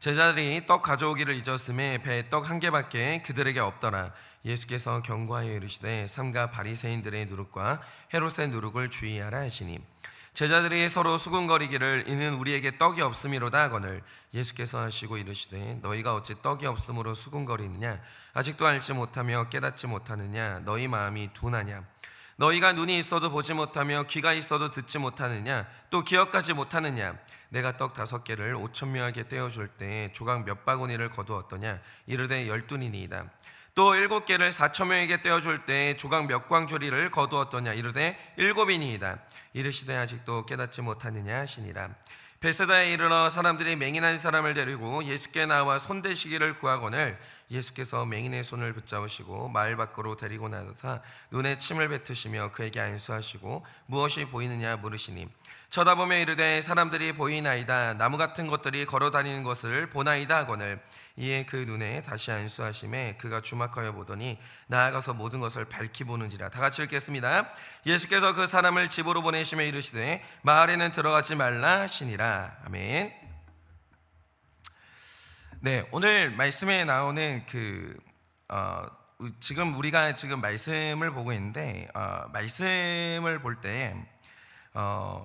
제자들이 떡 가져오기를 잊었음에 배에 떡 한 개밖에 그들에게 없더라. 예수께서 경고하여 이르시되 삼가 바리새인들의 누룩과 헤롯의 누룩을 주의하라 하시니 제자들이 서로 수군거리기를 이는 우리에게 떡이 없음이로다 하거늘 예수께서 하시고 이르시되 너희가 어찌 떡이 없음으로 수군거리느냐 아직도 알지 못하며 깨닫지 못하느냐 너희 마음이 둔하냐 너희가 눈이 있어도 보지 못하며 귀가 있어도 듣지 못하느냐 또 기억하지 못하느냐 내가 떡 5개를 5,000명에게 떼어줄 때 조각 몇 바구니를 거두었더냐 이르되 12니니이다 또 7개를 4,000명에게 떼어줄 때 조각 몇 광주리를 거두었더냐 이르되 7이니이다 이르시되 아직도 깨닫지 못하느냐 하시니라. 베세다에 이르러 사람들이 맹인한 사람을 데리고 예수께 나와 손대시기를 구하거늘 예수께서 맹인의 손을 붙잡으시고 마을 밖으로 데리고 나서사 눈에 침을 뱉으시며 그에게 안수하시고 무엇이 보이느냐 물으시니 쳐다보며 이르되 사람들이 보이나이다 나무 같은 것들이 걸어다니는 것을 보나이다 하거늘 이에 그 눈에 다시 안수하심에 그가 주목하여 보더니 나아가서 모든 것을 밝히 보는지라. 다 같이 읽겠습니다. 예수께서 그 사람을 집으로 보내시며 이르시되 마을에는 들어가지 말라 하시니라. 아멘. 네, 오늘 말씀에 나오는 지금 우리가 지금 말씀을 보고 있는데 말씀을 볼 때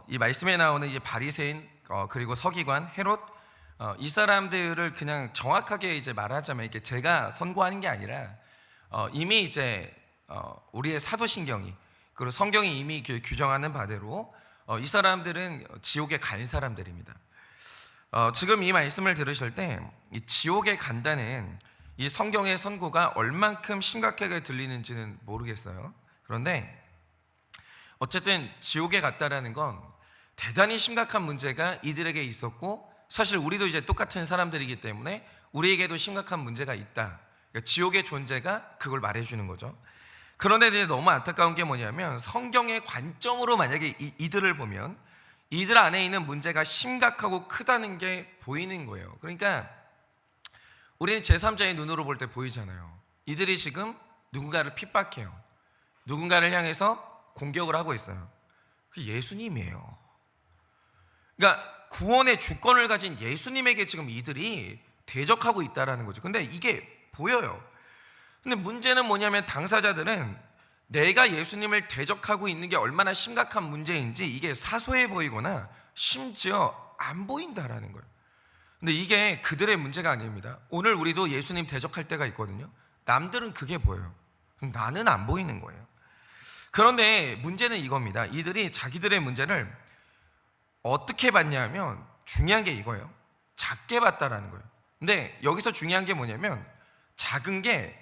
이 말씀에 나오는 이제 바리새인 그리고 서기관 헤롯 이 사람들을 그냥 정확하게 이제 말하자면 이게 제가 선고하는 게 아니라 이미 이제 우리의 사도신경이 그리고 성경이 이미 규정하는 바대로 이 사람들은 지옥에 간 사람들입니다. 지금 이 말씀을 들으실 때 이 지옥에 간다는 이 성경의 선고가 얼만큼 심각하게 들리는지는 모르겠어요. 그런데 어쨌든 지옥에 갔다라는 건 대단히 심각한 문제가 이들에게 있었고 사실 우리도 이제 똑같은 사람들이기 때문에 우리에게도 심각한 문제가 있다. 그러니까 지옥의 존재가 그걸 말해주는 거죠. 그런데 이제 너무 안타까운 게 뭐냐면 성경의 관점으로 만약에 이들을 보면 이들 안에 있는 문제가 심각하고 크다는 게 보이는 거예요. 그러니까 우리는 제3자의 눈으로 볼 때 보이잖아요. 이들이 지금 누군가를 핍박해요. 누군가를 향해서 공격을 하고 있어요. 그게 예수님이에요. 그러니까 구원의 주권을 가진 예수님에게 지금 이들이 대적하고 있다는 거죠. 근데 이게 보여요. 근데 문제는 뭐냐면 당사자들은 내가 예수님을 대적하고 있는 게 얼마나 심각한 문제인지 이게 사소해 보이거나 심지어 안 보인다라는 거예요. 근데 이게 그들의 문제가 아닙니다. 오늘 우리도 예수님 대적할 때가 있거든요. 남들은 그게 보여요. 나는 안 보이는 거예요. 그런데 문제는 이겁니다. 이들이 자기들의 문제를 어떻게 봤냐면 중요한 게 이거예요. 작게 봤다라는 거예요. 근데 여기서 중요한 게 뭐냐면 작은 게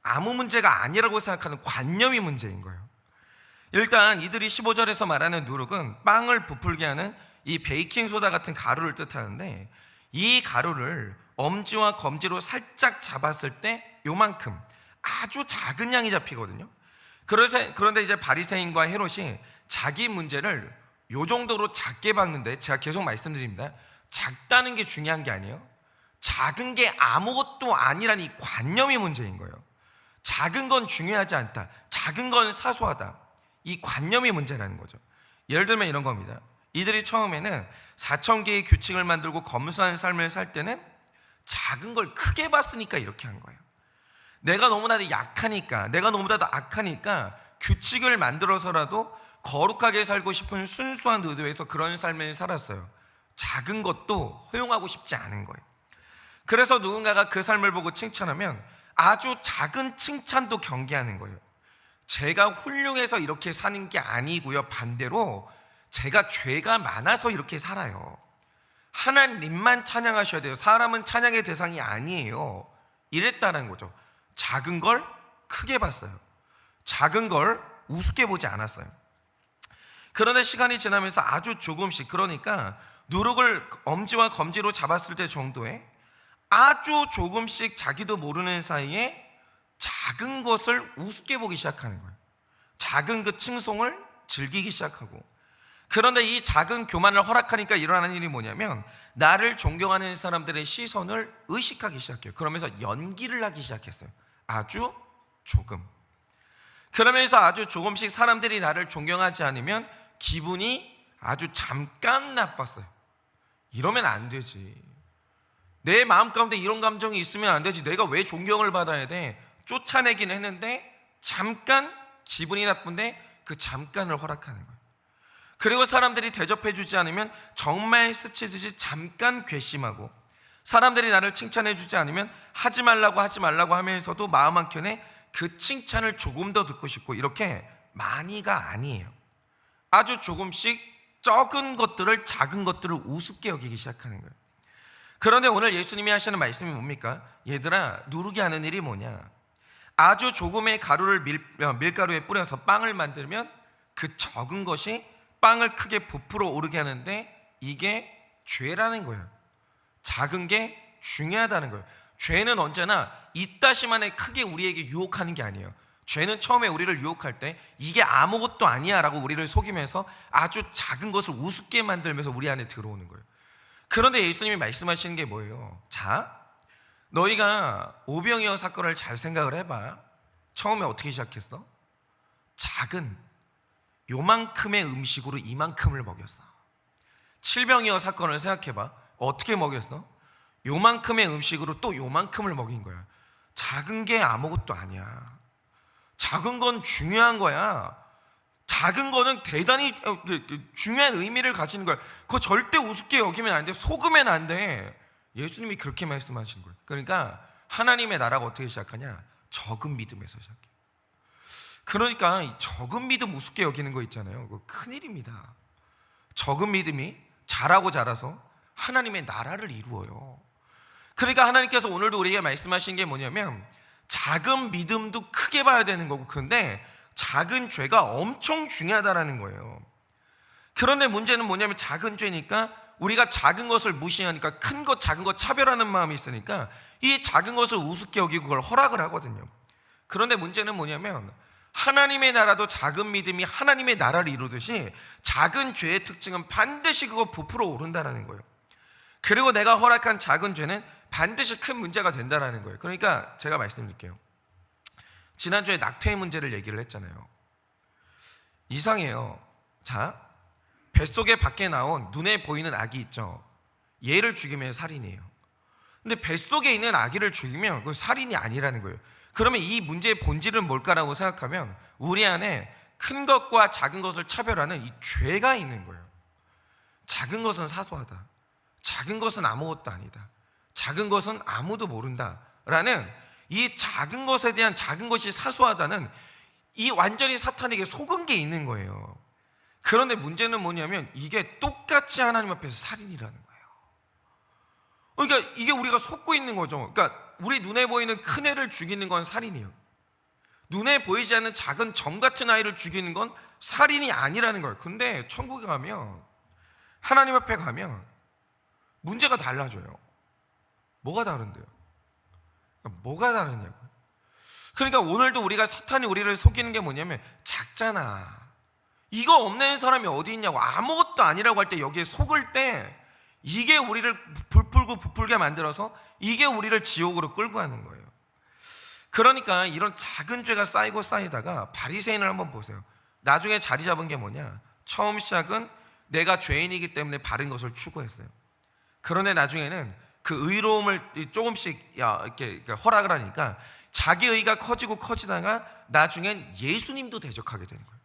아무 문제가 아니라고 생각하는 관념이 문제인 거예요. 일단 이들이 15절에서 말하는 누룩은 빵을 부풀게 하는 이 베이킹소다 같은 가루를 뜻하는데 이 가루를 엄지와 검지로 살짝 잡았을 때 요만큼 아주 작은 양이 잡히거든요. 그런데 이제 바리새인과 헤롯이 자기 문제를 요 정도로 작게 봤는데 제가 계속 말씀드립니다. 작다는 게 중요한 게 아니에요. 작은 게 아무것도 아니라는 이 관념이 문제인 거예요. 작은 건 중요하지 않다. 작은 건 사소하다. 이 관념이 문제라는 거죠. 예를 들면 이런 겁니다. 이들이 처음에는 4,000개의 규칙을 만들고 검소한 삶을 살 때는 작은 걸 크게 봤으니까 이렇게 한 거예요. 내가 너무나도 약하니까, 내가 너무나도 악하니까 규칙을 만들어서라도 거룩하게 살고 싶은 순수한 의도에서 그런 삶을 살았어요. 작은 것도 허용하고 싶지 않은 거예요. 그래서 누군가가 그 삶을 보고 칭찬하면 아주 작은 칭찬도 경계하는 거예요. 제가 훌륭해서 이렇게 사는 게 아니고요. 반대로 제가 죄가 많아서 이렇게 살아요. 하나님만 찬양하셔야 돼요. 사람은 찬양의 대상이 아니에요. 이랬다는 거죠. 작은 걸 크게 봤어요. 작은 걸 우습게 보지 않았어요. 그런데 시간이 지나면서 아주 조금씩, 그러니까 누룩을 엄지와 검지로 잡았을 때 정도에 아주 조금씩 자기도 모르는 사이에 작은 것을 우습게 보기 시작하는 거예요. 작은 그 칭송을 즐기기 시작하고, 그런데 이 작은 교만을 허락하니까 일어나는 일이 뭐냐면 나를 존경하는 사람들의 시선을 의식하기 시작해요. 그러면서 연기를 하기 시작했어요. 아주 조금. 그러면서 아주 조금씩 사람들이 나를 존경하지 않으면 기분이 아주 잠깐 나빴어요. 이러면 안 되지. 내 마음 가운데 이런 감정이 있으면 안 되지. 내가 왜 존경을 받아야 돼? 쫓아내긴 했는데 잠깐 기분이 나쁜데 그 잠깐을 허락하는 거예요. 그리고 사람들이 대접해주지 않으면 정말 스치듯이 잠깐 괘씸하고, 사람들이 나를 칭찬해주지 않으면 하지 말라고 하면서도 마음 한켠에 그 칭찬을 조금 더 듣고 싶고, 이렇게 많이가 아니에요. 아주 조금씩 적은 것들을, 작은 것들을 우습게 여기기 시작하는 거예요. 그런데 오늘 예수님이 하시는 말씀이 뭡니까? 얘들아, 누르게 하는 일이 뭐냐? 아주 조금의 가루를 밀가루에 뿌려서 빵을 만들면 그 적은 것이 빵을 크게 부풀어 오르게 하는데, 이게 죄라는 거예요. 작은 게 중요하다는 거예요. 죄는 언제나 이따시만에 크게 우리에게 유혹하는 게 아니에요. 죄는 처음에 우리를 유혹할 때 이게 아무것도 아니야 라고 우리를 속이면서 아주 작은 것을 우습게 만들면서 우리 안에 들어오는 거예요. 그런데 예수님이 말씀하시는 게 뭐예요? 자, 너희가 오병이어 사건을 잘 생각을 해봐. 처음에 어떻게 시작했어? 작은 요만큼의 음식으로 이만큼을 먹였어. 칠병이어 사건을 생각해봐. 어떻게 먹였어? 요만큼의 음식으로 또 요만큼을 먹인 거야. 작은 게 아무것도 아니야. 작은 건 중요한 거야. 작은 거는 대단히 중요한 의미를 가지는 거야. 그거 절대 우습게 여기면 안 돼. 속으면 안 돼. 예수님이 그렇게 말씀하신 거예요. 그러니까 하나님의 나라가 어떻게 시작하냐? 적은 믿음에서 시작해. 그러니까 이 적은 믿음 우습게 여기는 거 있잖아요. 그거 큰일입니다. 적은 믿음이 자라고 자라서 하나님의 나라를 이루어요. 그러니까 하나님께서 오늘도 우리에게 말씀하신 게 뭐냐면, 작은 믿음도 크게 봐야 되는 거고, 그런데 작은 죄가 엄청 중요하다라는 거예요. 그런데 문제는 뭐냐면, 작은 죄니까 우리가 작은 것을 무시하니까 큰 것, 작은 것 차별하는 마음이 있으니까 이 작은 것을 우습게 여기고 그걸 허락을 하거든요. 그런데 문제는 뭐냐면, 하나님의 나라도 작은 믿음이 하나님의 나라를 이루듯이 작은 죄의 특징은 반드시 그거 부풀어 오른다는 거예요. 그리고 내가 허락한 작은 죄는 반드시 큰 문제가 된다는 거예요. 그러니까 제가 말씀드릴게요. 지난주에 낙태의 문제를 얘기를 했잖아요. 이상해요. 자, 뱃속에 밖에 나온 눈에 보이는 아기 있죠. 얘를 죽이면 살인이에요. 근데 뱃속에 있는 아기를 죽이면 그건 살인이 아니라는 거예요. 그러면 이 문제의 본질은 뭘까라고 생각하면, 우리 안에 큰 것과 작은 것을 차별하는 이 죄가 있는 거예요. 작은 것은 사소하다. 작은 것은 아무것도 아니다. 작은 것은 아무도 모른다라는 이 작은 것에 대한, 작은 것이 사소하다는 이 완전히 사탄에게 속은 게 있는 거예요. 그런데 문제는 뭐냐면, 이게 똑같이 하나님 앞에서 살인이라는 거예요. 그러니까 이게 우리가 속고 있는 거죠. 그러니까 우리 눈에 보이는 큰 애를 죽이는 건 살인이에요. 눈에 보이지 않는 작은 점 같은 아이를 죽이는 건 살인이 아니라는 거예요. 근데 천국에 가면, 하나님 앞에 가면 문제가 달라져요. 뭐가 다른데요? 뭐가 다르냐고요? 그러니까 오늘도 우리가, 사탄이 우리를 속이는 게 뭐냐면, 작잖아, 이거 없는 사람이 어디 있냐고, 아무것도 아니라고 할 때, 여기에 속을 때 이게 우리를 부풀게 만들어서 이게 우리를 지옥으로 끌고 가는 거예요. 그러니까 이런 작은 죄가 쌓이고 쌓이다가 바리새인을 한번 보세요. 나중에 자리 잡은 게 뭐냐? 처음 시작은 내가 죄인이기 때문에 바른 것을 추구했어요. 그런데 나중에는 그 의로움을 조금씩 이렇게 허락을 하니까 자기 의가 커지고 커지다가 나중엔 예수님도 대적하게 되는 거예요.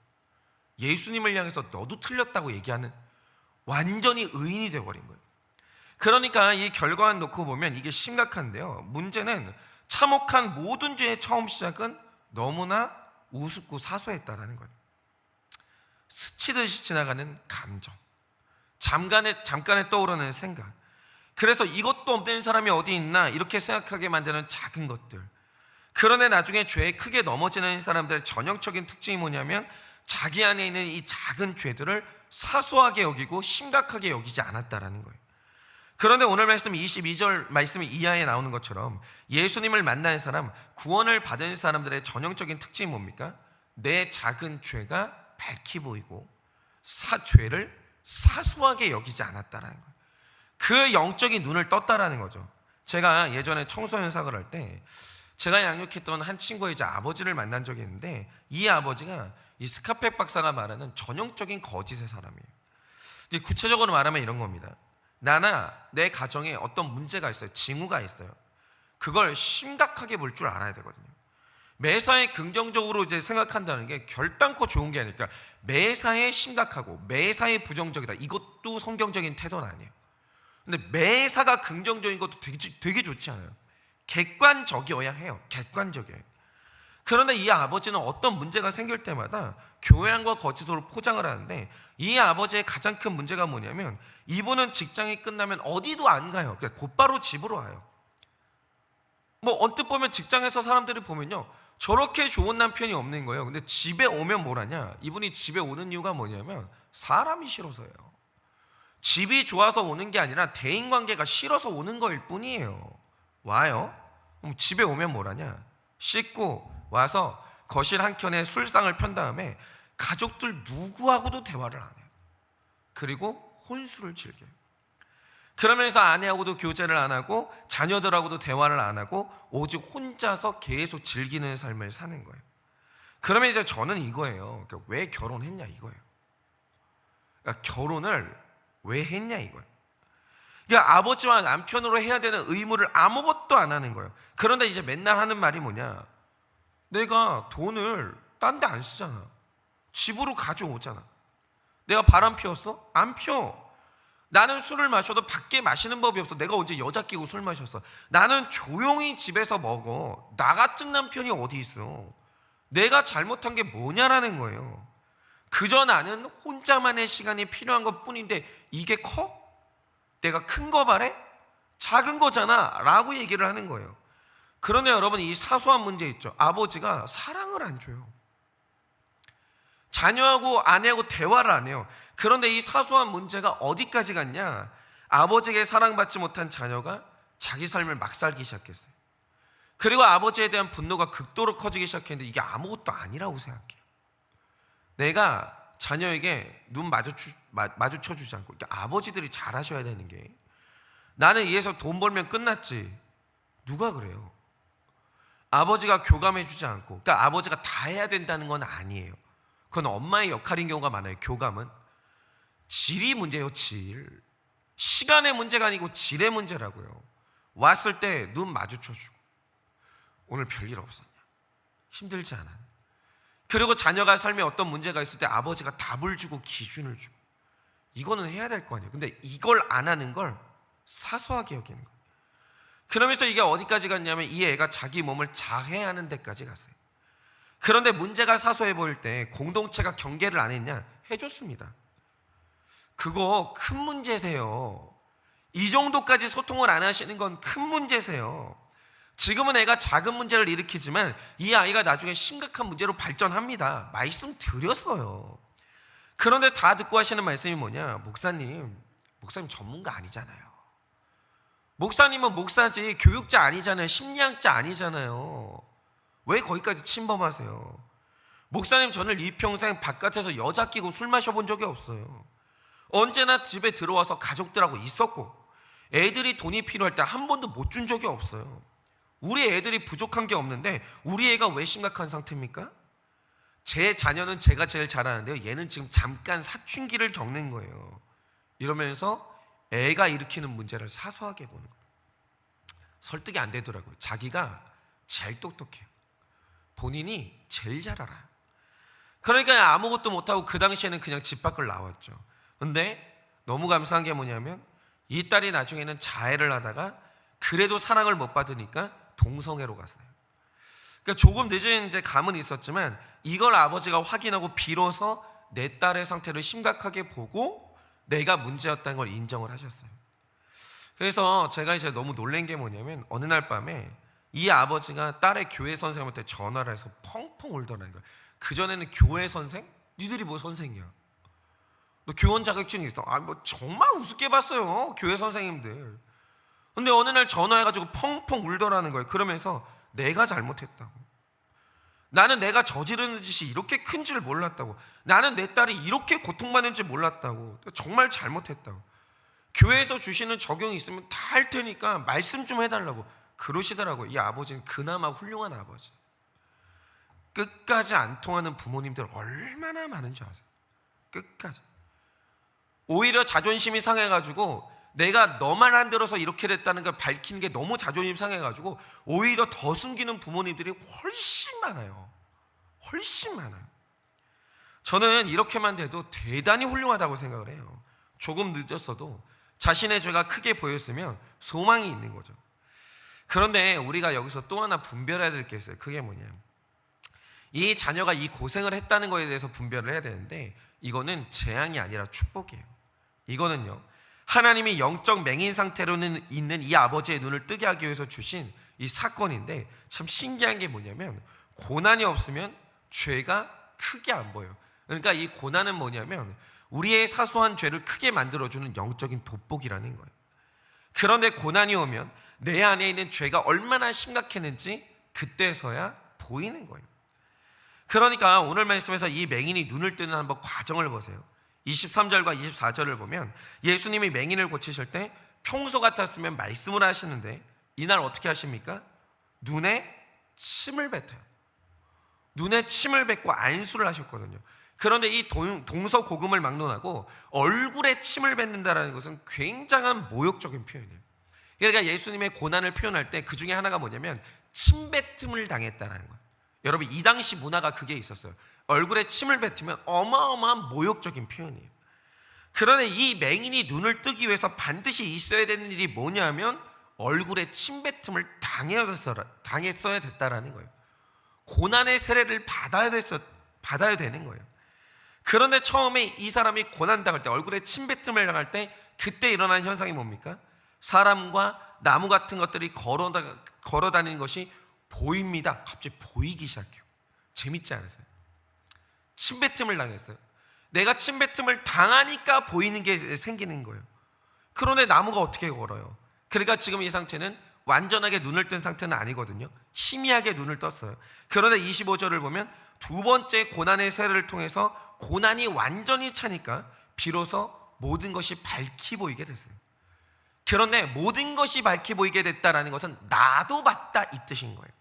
예수님을 향해서 너도 틀렸다고 얘기하는, 완전히 의인이 되어버린 거예요. 그러니까 이 결과만 놓고 보면 이게 심각한데요. 문제는 참혹한 모든 죄의 처음 시작은 너무나 우습고 사소했다라는 거예요. 스치듯이 지나가는 감정, 잠깐에 떠오르는 생각, 그래서 이것도 없는 사람이 어디 있나 이렇게 생각하게 만드는 작은 것들. 그런데 나중에 죄에 크게 넘어지는 사람들의 전형적인 특징이 뭐냐면, 자기 안에 있는 이 작은 죄들을 사소하게 여기고 심각하게 여기지 않았다라는 거예요. 그런데 오늘 말씀 22절 말씀 이하에 나오는 것처럼, 예수님을 만난 사람, 구원을 받은 사람들의 전형적인 특징이 뭡니까? 내 작은 죄가 밝히 보이고 죄를 사소하게 여기지 않았다라는 거예요. 그 영적인 눈을 떴다라는 거죠. 제가 예전에 청소년 사역을 할 때 제가 양육했던 한 친구의 아버지를 만난 적이 있는데, 이 아버지가 이 스카펙 박사가 말하는 전형적인 거짓의 사람이에요. 구체적으로 말하면 이런 겁니다. 나나 내 가정에 어떤 문제가 있어요. 징후가 있어요. 그걸 심각하게 볼 줄 알아야 되거든요. 매사에 긍정적으로 이제 생각한다는 게 결단코 좋은 게 아니니까 매사에 심각하고 매사에 부정적이다. 이것도 성경적인 태도는 아니에요. 근데 매사가 긍정적인 것도 되게 좋지 않아요. 객관적이어야 해요. 객관적이에요. 그런데 이 아버지는 어떤 문제가 생길 때마다 교양과 거짓으로 포장을 하는데, 이 아버지의 가장 큰 문제가 뭐냐면 이분은 직장이 끝나면 어디도 안 가요. 그러니까 곧바로 집으로 와요. 뭐 언뜻 보면 직장에서 사람들이 보면요, 저렇게 좋은 남편이 없는 거예요. 근데 집에 오면 뭐라냐, 이분이 집에 오는 이유가 뭐냐면 사람이 싫어서예요. 집이 좋아서 오는 게 아니라 대인관계가 싫어서 오는 거일 뿐이에요. 와요. 그럼 집에 오면 뭐라냐, 씻고 와서 거실 한켠에 술상을 편 다음에 가족들 누구하고도 대화를 안 해요. 그리고 혼술을 즐겨요. 그러면서 아내하고도 교제를 안 하고 자녀들하고도 대화를 안 하고 오직 혼자서 계속 즐기는 삶을 사는 거예요. 그러면 이제 저는 이거예요. 그러니까 왜 결혼했냐 이거예요. 그러니까 결혼을 왜 했냐 이거예요. 그러니까 아버지와 남편으로 해야 되는 의무를 아무것도 안 하는 거예요. 그런데 이제 맨날 하는 말이 뭐냐, 내가 돈을 딴 데 안 쓰잖아. 집으로 가져오잖아. 내가 바람 피웠어? 안 피워. 나는 술을 마셔도 밖에 마시는 법이 없어. 내가 언제 여자 끼고 술 마셨어? 나는 조용히 집에서 먹어. 나 같은 남편이 어디 있어? 내가 잘못한 게 뭐냐라는 거예요. 그저 나는 혼자만의 시간이 필요한 것 뿐인데 이게 커? 내가 큰 거 바래? 작은 거잖아 라고 얘기를 하는 거예요. 그런데 여러분, 이 사소한 문제 있죠. 아버지가 사랑을 안 줘요. 자녀하고 아내하고 대화를 안 해요. 그런데 이 사소한 문제가 어디까지 갔냐, 아버지에게 사랑받지 못한 자녀가 자기 삶을 막 살기 시작했어요. 그리고 아버지에 대한 분노가 극도로 커지기 시작했는데 이게 아무것도 아니라고 생각해요. 내가 자녀에게 눈 마주쳐주지 않고, 그러니까 아버지들이 잘하셔야 되는 게, 나는 이에서 돈 벌면 끝났지, 누가 그래요? 아버지가 교감해주지 않고, 그러니까 아버지가 다 해야 된다는 건 아니에요. 그건 엄마의 역할인 경우가 많아요. 교감은 질이 문제예요. 질. 시간의 문제가 아니고 질의 문제라고요. 왔을 때 눈 마주쳐주고, 오늘 별일 없었냐, 힘들지 않아. 그리고 자녀가 삶에 어떤 문제가 있을 때 아버지가 답을 주고 기준을 주고, 이거는 해야 될 거 아니에요. 근데 이걸 안 하는 걸 사소하게 여기는 거예요. 그러면서 이게 어디까지 갔냐면 이 애가 자기 몸을 자해하는 데까지 갔어요. 그런데 문제가 사소해 보일 때 공동체가 경계를 안 했냐? 해줬습니다. 그거 큰 문제세요. 이 정도까지 소통을 안 하시는 건 큰 문제세요. 지금은 애가 작은 문제를 일으키지만 이 아이가 나중에 심각한 문제로 발전합니다. 말씀 드렸어요. 그런데 다 듣고 하시는 말씀이 뭐냐, 목사님 전문가 아니잖아요. 목사님은 목사지 교육자 아니잖아요. 심리학자 아니잖아요. 왜 거기까지 침범하세요? 목사님, 저는 이평생 바깥에서 여자 끼고 술 마셔본 적이 없어요. 언제나 집에 들어와서 가족들하고 있었고, 애들이 돈이 필요할 때 한 번도 못 준 적이 없어요. 우리 애들이 부족한 게 없는데 우리 애가 왜 심각한 상태입니까? 제 자녀는 제가 제일 잘 아는데요, 얘는 지금 잠깐 사춘기를 겪는 거예요. 이러면서 애가 일으키는 문제를 사소하게 보는 거예요. 설득이 안 되더라고요. 자기가 제일 똑똑해요. 본인이 제일 잘 알아요. 그러니까 아무것도 못하고 그 당시에는 그냥 집 밖을 나왔죠. 근데 너무 감사한 게 뭐냐면 이 딸이 나중에는 자해를 하다가 그래도 사랑을 못 받으니까 동성애로 갔어요. 그러니까 조금 늦은 이제 감은 있었지만 이걸 아버지가 확인하고 비로소 내 딸의 상태를 심각하게 보고 내가 문제였다는 걸 인정을 하셨어요. 그래서 제가 이제 너무 놀란 게 뭐냐면 어느 날 밤에 이 아버지가 딸의 교회 선생님한테 전화를 해서 펑펑 울더라는 거예요. 그전에는 교회 선생? 니들이 뭐 선생이야? 너 교원 자격증이 있어? 뭐 정말 우습게 봤어요, 교회 선생님들. 근데 어느 날 전화해가지고 펑펑 울더라는 거예요. 그러면서 내가 잘못했다고, 나는 내가 저지르는 짓이 이렇게 큰 줄 몰랐다고, 나는 내 딸이 이렇게 고통받는 줄 몰랐다고, 정말 잘못했다고, 교회에서 주시는 적용이 있으면 다 할 테니까 말씀 좀 해달라고 그러시더라고요. 이 아버지는 그나마 훌륭한 아버지. 끝까지 안 통하는 부모님들 얼마나 많은지 아세요? 끝까지. 오히려 자존심이 상해가지고 내가 너 말 안 들어서 이렇게 됐다는 걸 밝히는 게 너무 자존심 상해가지고 오히려 더 숨기는 부모님들이 훨씬 많아요. 훨씬 많아요. 저는 이렇게만 돼도 대단히 훌륭하다고 생각을 해요. 조금 늦었어도 자신의 죄가 크게 보였으면 소망이 있는 거죠. 그런데 우리가 여기서 또 하나 분별해야 될 게 있어요. 그게 뭐냐, 이 자녀가 이 고생을 했다는 거에 대해서 분별을 해야 되는데, 이거는 재앙이 아니라 축복이에요. 이거는요, 하나님이 영적 맹인 상태로는 있는 이 아버지의 눈을 뜨게 하기 위해서 주신 이 사건인데, 참 신기한 게 뭐냐면 고난이 없으면 죄가 크게 안 보여요. 그러니까 이 고난은 뭐냐면 우리의 사소한 죄를 크게 만들어주는 영적인 돋보기라는 거예요. 그런데 고난이 오면 내 안에 있는 죄가 얼마나 심각했는지 그때서야 보이는 거예요. 그러니까 오늘 말씀에서 이 맹인이 눈을 뜨는 한번 과정을 보세요. 23절과 24절을 보면 예수님이 맹인을 고치실 때 평소 같았으면 말씀을 하시는데 이날 어떻게 하십니까? 눈에 침을 뱉어요. 눈에 침을 뱉고 안수를 하셨거든요. 그런데 이 동서고금을 막론하고 얼굴에 침을 뱉는다는 것은 굉장한 모욕적인 표현이에요. 그러니까 예수님의 고난을 표현할 때 그 중에 하나가 뭐냐면 침뱉음을 당했다는 거예요. 여러분, 이 당시 문화가 그게 있었어요. 얼굴에 침을 뱉으면 어마어마한 모욕적인 표현이에요. 그런데 이 맹인이 눈을 뜨기 위해서 반드시 있어야 되는 일이 뭐냐면 얼굴에 침뱉음을 당했어야 됐다라는 거예요. 고난의 세례를 받아야 되는 거예요. 그런데 처음에 이 사람이 고난당할 때, 얼굴에 침뱉음을 당할 때 그때 일어나는 현상이 뭡니까? 사람과 나무 같은 것들이 걸어다니는 것이 보입니다. 갑자기 보이기 시작해요. 재밌지 않으세요? 침뱉음을 당했어요. 내가 침뱉음을 당하니까 보이는 게 생기는 거예요. 그런데 나무가 어떻게 걸어요? 그러니까 지금 이 상태는 완전하게 눈을 뜬 상태는 아니거든요. 희미하게 눈을 떴어요. 그런데 25절을 보면 두 번째 고난의 세례를 통해서 고난이 완전히 차니까 비로소 모든 것이 밝히 보이게 됐어요. 그런데 모든 것이 밝히 보이게 됐다는 것은 나도 봤다 이 뜻인 거예요.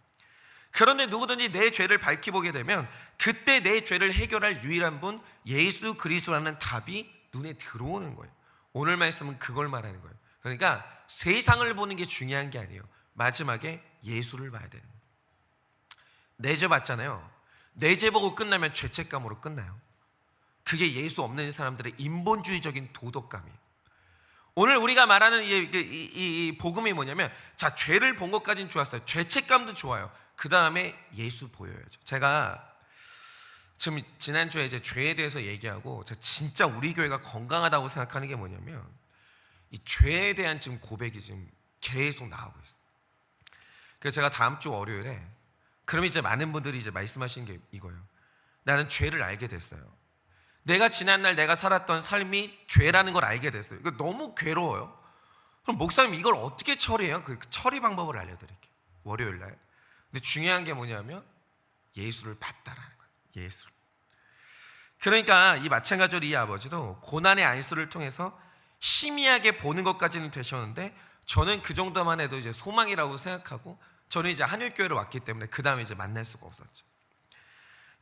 그런데 누구든지 내 죄를 밝히 보게 되면 그때 내 죄를 해결할 유일한 분 예수 그리스도라는 답이 눈에 들어오는 거예요. 오늘 말씀은 그걸 말하는 거예요. 그러니까 세상을 보는 게 중요한 게 아니에요. 마지막에 예수를 봐야 되는 거예요. 내 죄 봤잖아요. 내 죄 보고 끝나면 죄책감으로 끝나요. 그게 예수 없는 사람들의 인본주의적인 도덕감이에요. 오늘 우리가 말하는 이 복음이 뭐냐면, 자, 죄를 본 것까지는 좋았어요. 죄책감도 좋아요. 그 다음에 예수 보여야죠. 제가 지금 지난주에 이제 죄에 대해서 얘기하고, 제가 진짜 우리 교회가 건강하다고 생각하는 게 뭐냐면 이 죄에 대한 지금 고백이 지금 계속 나오고 있어요. 그래서 제가 다음 주 월요일에, 그럼 이제 많은 분들이 이제 말씀하시는 게 이거예요. 나는 죄를 알게 됐어요. 내가 지난날 내가 살았던 삶이 죄라는 걸 알게 됐어요. 이거 너무 괴로워요. 그럼 목사님 이걸 어떻게 처리해요? 그 처리 방법을 알려드릴게요. 월요일날. 근데 중요한 게 뭐냐면 예수를 봤다라는 거예요. 예수를. 그러니까 이 마찬가지로 이 아버지도 고난의 안수를 통해서 희미하게 보는 것까지는 되셨는데, 저는 그 정도만 해도 이제 소망이라고 생각하고, 저는 이제 한일교회로 왔기 때문에 그 다음에 이제 만날 수가 없었죠.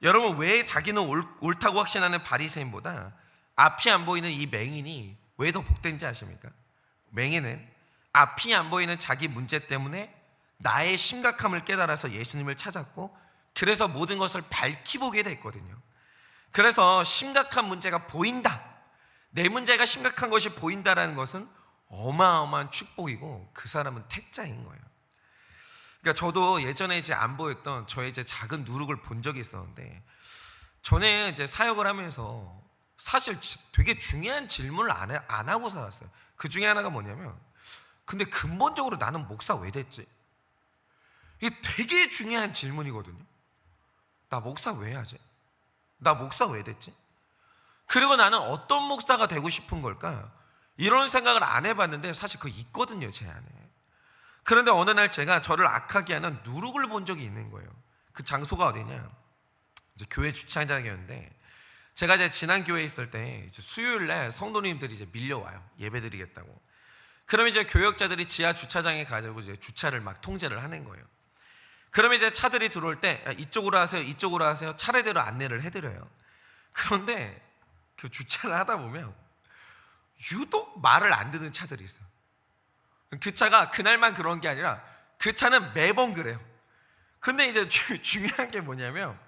여러분, 왜 자기는 옳다고 확신하는 바리새인보다 앞이 안 보이는 이 맹인이 왜 더 복된지 아십니까? 맹인은 앞이 안 보이는 자기 문제 때문에 나의 심각함을 깨달아서 예수님을 찾았고, 그래서 모든 것을 밝히 보게 됐거든요. 그래서 심각한 문제가 보인다, 내 문제가 심각한 것이 보인다라는 것은 어마어마한 축복이고, 그 사람은 택자인 거예요. 그러니까 저도 예전에 이제 안 보였던 저의 이제 작은 누룩을 본 적이 있었는데, 저는 이제 사역을 하면서 사실 되게 중요한 질문을 안 하고 살았어요. 그 중에 하나가 뭐냐면, 근데 근본적으로 나는 목사 왜 됐지? 이게 되게 중요한 질문이거든요. 나 목사 왜 하지? 나 목사 왜 됐지? 그리고 나는 어떤 목사가 되고 싶은 걸까? 이런 생각을 안 해봤는데 사실 그거 있거든요, 제 안에. 그런데 어느 날 제가 저를 악하게 하는 누룩을 본 적이 있는 거예요. 그 장소가 어디냐? 이제 교회 주차장이었는데, 제가 이제 지난 교회에 있을 때 이제 수요일 날 성도님들이 이제 밀려와요. 예배드리겠다고. 그러면 이제 교역자들이 지하 주차장에 가지고 이제 주차를 막 통제를 하는 거예요. 그러면 이제 차들이 들어올 때 이쪽으로 하세요, 이쪽으로 하세요, 차례대로 안내를 해드려요. 그런데 그 주차를 하다 보면 유독 말을 안 듣는 차들이 있어요. 그 차가 그날만 그런 게 아니라 그 차는 매번 그래요. 근데 이제 중요한 게 뭐냐면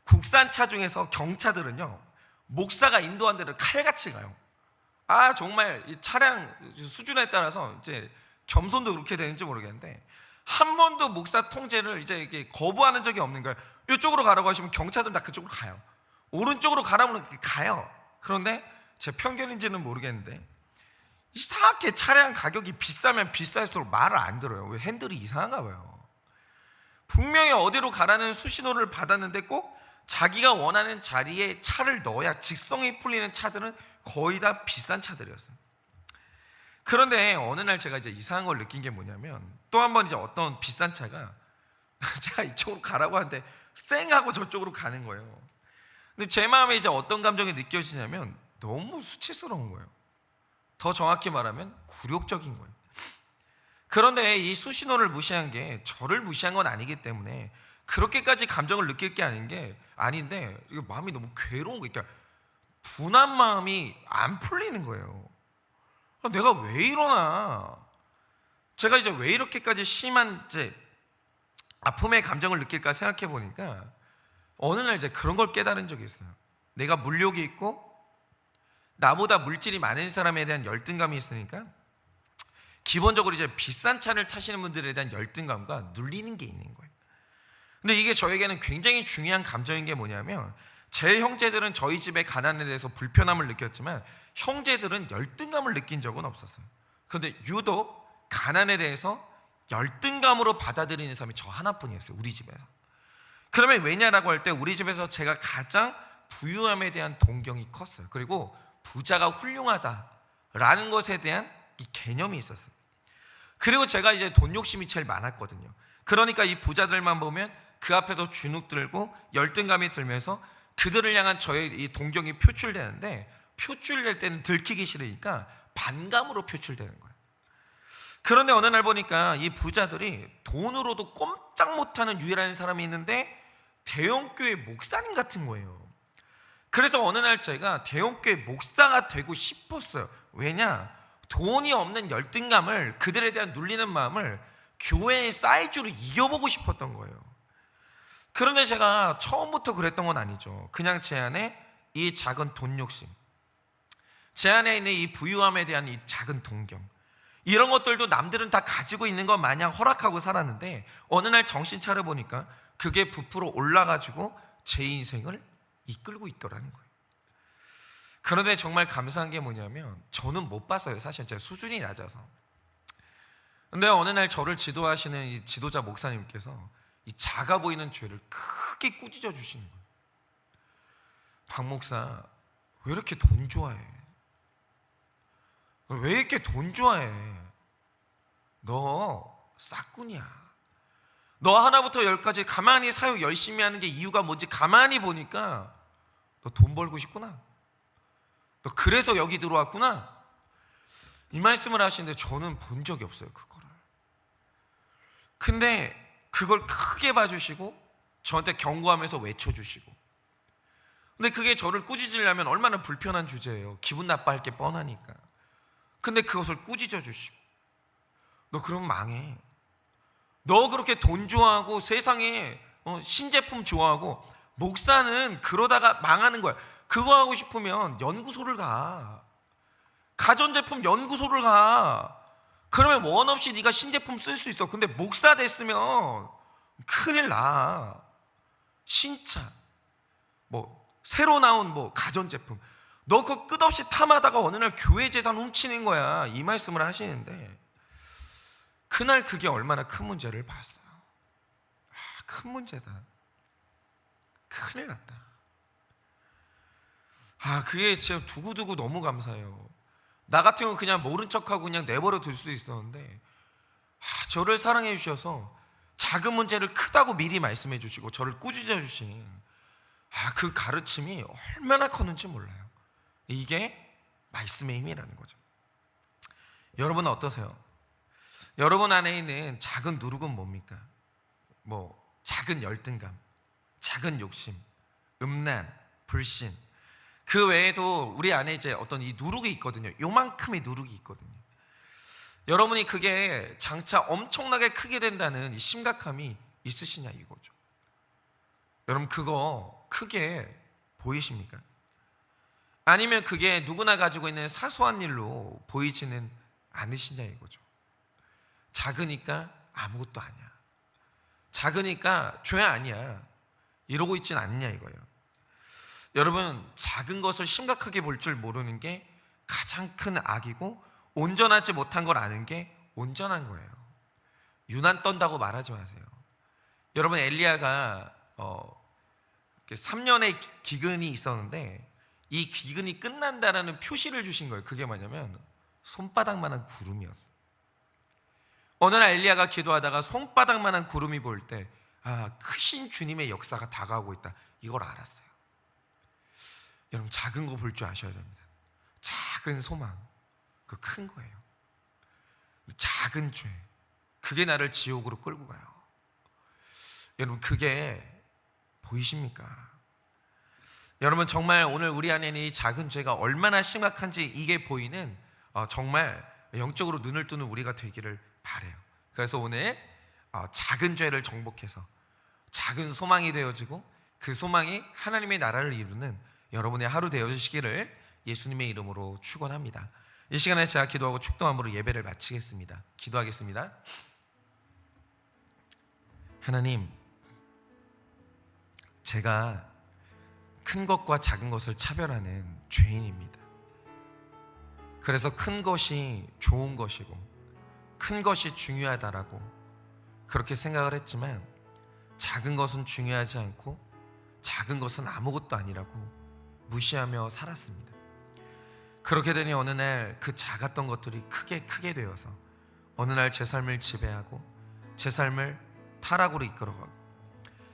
국산 차 중에서 경차들은요, 목사가 인도한 데를 칼같이 가요. 정말 이 차량 수준에 따라서 이제 겸손도 그렇게 되는지 모르겠는데 한 번도 목사 통제를 이제 이게 거부하는 적이 없는 거예요. 이쪽으로 가라고 하시면 경차들은 다 그쪽으로 가요. 오른쪽으로 가라고 가요. 그런데 제 편견인지는 모르겠는데 이상하게 차량 가격이 비싸면 비쌀수록 말을 안 들어요. 왜? 핸들이 이상한가 봐요. 분명히 어디로 가라는 수신호를 받았는데 꼭 자기가 원하는 자리에 차를 넣어야 직성이 풀리는 차들은 거의 다 비싼 차들이었어요. 그런데 어느 날 제가 이제 이상한 걸 느낀 게 뭐냐면 또 한 번 이제 어떤 비싼 차가 제가 이쪽으로 가라고 하는데 쌩 하고 저쪽으로 가는 거예요. 근데 제 마음에 이제 어떤 감정이 느껴지냐면 너무 수치스러운 거예요. 더 정확히 말하면 굴욕적인 거예요. 그런데 이 수신호를 무시한 게 저를 무시한 건 아니기 때문에 그렇게까지 감정을 느낄 게 아닌데 이게 마음이 너무 괴로운 거예요. 그러니까 분한 마음이 안 풀리는 거예요. 내가 왜 이러나? 제가 이제 왜 이렇게까지 심한 이제 아픔의 감정을 느낄까 생각해 보니까 어느 날 이제 그런 걸 깨달은 적이 있어요. 내가 물욕이 있고 나보다 물질이 많은 사람에 대한 열등감이 있으니까 기본적으로 이제 비싼 차를 타시는 분들에 대한 열등감과 눌리는 게 있는 거예요. 근데 이게 저에게는 굉장히 중요한 감정인 게 뭐냐면 제 형제들은 저희 집의 가난에 대해서 불편함을 느꼈지만 형제들은 열등감을 느낀 적은 없었어요. 그런데 유독 가난에 대해서 열등감으로 받아들이는 사람이 저 하나뿐이었어요. 우리 집에서. 그러면 왜냐라고 할 때 우리 집에서 제가 가장 부유함에 대한 동경이 컸어요. 그리고 부자가 훌륭하다라는 것에 대한 이 개념이 있었어요. 그리고 제가 이제 돈 욕심이 제일 많았거든요. 그러니까 이 부자들만 보면 그 앞에서 주눅 들고 열등감이 들면서 그들을 향한 저의 이 동경이 표출되는데 표출될 때는 들키기 싫으니까 반감으로 표출되는 거예요. 그런데 어느 날 보니까 이 부자들이 돈으로도 꼼짝 못하는 유일한 사람이 있는데 대형교회 목사님 같은 거예요. 그래서 어느 날 제가 대형교회 목사가 되고 싶었어요. 왜냐? 돈이 없는 열등감을, 그들에 대한 눌리는 마음을 교회의 사이즈로 이겨보고 싶었던 거예요. 그런데 제가 처음부터 그랬던 건 아니죠. 그냥 제 안에 이 작은 돈 욕심, 제 안에 있는 이 부유함에 대한 이 작은 동경, 이런 것들도 남들은 다 가지고 있는 것 마냥 허락하고 살았는데 어느 날 정신 차려보니까 그게 부풀어 올라가지고 제 인생을 이끌고 있더라는 거예요. 그런데 정말 감사한 게 뭐냐면 저는 못 봤어요. 사실 제가 수준이 낮아서. 근데 어느 날 저를 지도하시는 이 지도자 목사님께서 이 작아 보이는 죄를 크게 꾸짖어 주시는 거예요. 박 목사, 왜 이렇게 돈 좋아해? 왜 이렇게 돈 좋아해? 너 싹군이야. 너 하나부터 열까지 가만히 사역 열심히 하는 게 이유가 뭔지 가만히 보니까 너 돈 벌고 싶구나. 너 그래서 여기 들어왔구나. 이 말씀을 하시는데 저는 본 적이 없어요, 그거를. 근데 그걸 크게 봐주시고 저한테 경고하면서 외쳐주시고, 근데 그게 저를 꾸짖으려면 얼마나 불편한 주제예요. 기분 나빠할 게 뻔하니까. 근데 그것을 꾸짖어 주시고, 너 그럼 망해. 너 그렇게 돈 좋아하고 세상에 신제품 좋아하고 목사는 그러다가 망하는 거야. 그거 하고 싶으면 연구소를 가. 가전제품 연구소를 가. 그러면 원 없이 네가 신제품 쓸 수 있어. 근데 목사 됐으면 큰일 나. 신차, 새로 나온 가전제품, 너 그거 끝없이 탐하다가 어느 날 교회 재산 훔치는 거야. 이 말씀을 하시는데 그날 그게 얼마나 큰 문제를 봤어요. 큰 문제다. 큰일 났다. 그게 진짜 두고두고 너무 감사해요. 나 같으면 그냥 모른 척하고 그냥 내버려 둘 수도 있었는데 저를 사랑해 주셔서 작은 문제를 크다고 미리 말씀해 주시고 저를 꾸짖어 주신 그 가르침이 얼마나 컸는지 몰라요. 이게 말씀의 힘이라는 거죠. 여러분은 어떠세요? 여러분 안에 있는 작은 누룩은 뭡니까? 작은 열등감, 작은 욕심, 음란, 불신, 그 외에도 우리 안에 이제 어떤 이 누룩이 있거든요. 요만큼의 누룩이 있거든요. 여러분이 그게 장차 엄청나게 크게 된다는 이 심각함이 있으시냐 이거죠. 여러분 그거 크게 보이십니까? 아니면 그게 누구나 가지고 있는 사소한 일로 보이지는 않으시냐 이거죠. 작으니까 아무것도 아니야. 작으니까 죄 아니야. 이러고 있진 않냐 이거예요. 여러분 작은 것을 심각하게 볼 줄 모르는 게 가장 큰 악이고, 온전하지 못한 걸 아는 게 온전한 거예요. 유난 떤다고 말하지 마세요. 여러분 엘리야가 3년의 기근이 있었는데 이 기근이 끝난다라는 표시를 주신 거예요. 그게 뭐냐면 손바닥만한 구름이었어요. 어느 날 엘리야가 기도하다가 손바닥만한 구름이 보일 때 크신 주님의 역사가 다가오고 있다, 이걸 알았어요. 여러분 작은 거 볼 줄 아셔야 됩니다. 작은 소망, 그 큰 거예요. 작은 죄, 그게 나를 지옥으로 끌고 가요. 여러분 그게 보이십니까? 여러분 정말 오늘 우리 안에는 이 작은 죄가 얼마나 심각한지 이게 보이는 정말 영적으로 눈을 뜨는 우리가 되기를 바라요. 그래서 오늘 작은 죄를 정복해서 작은 소망이 되어지고 그 소망이 하나님의 나라를 이루는 여러분의 하루 되어주시기를 예수님의 이름으로 축원합니다. 이 시간에 제가 기도하고 축도함으로 예배를 마치겠습니다. 기도하겠습니다. 하나님, 제가 큰 것과 작은 것을 차별하는 죄인입니다. 그래서 큰 것이 좋은 것이고 큰 것이 중요하다라고 그렇게 생각을 했지만, 작은 것은 중요하지 않고 작은 것은 아무것도 아니라고 무시하며 살았습니다. 그렇게 되니 어느 날 그 작았던 것들이 크게 되어서 어느 날 제 삶을 지배하고 제 삶을 타락으로 이끌어가고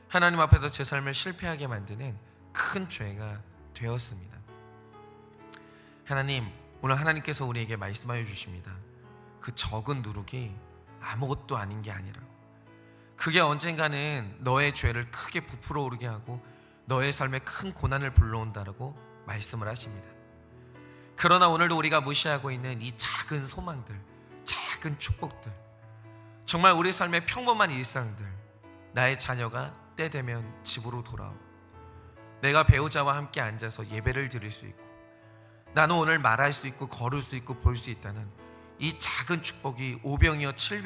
하나님 앞에서 제 삶을 실패하게 만드는 큰 죄가 되었습니다. 하나님, 오늘 하나님께서 우리에게 말씀하여 주십니다. 그 적은 누룩이 아무것도 아닌 게 아니라고. 그게 언젠가는 너의 죄를 크게 부풀어 오르게 하고 너의 삶에 큰 고난을 불러온다라고 말씀을 하십니다. 그러나 오늘도 우리가 무시하고 있는 이 작은 소망들, 작은 축복들, 정말 우리 삶의 평범한 일상들, 나의 자녀가 때 되면 집으로 돌아오고 내가 배우자와 함께 앉아서 예배를 드릴 수 있고 나는 오늘 말할 수 있고 걸을 수 있고 볼 수 있다는 이 작은 축복이 5병이어 7병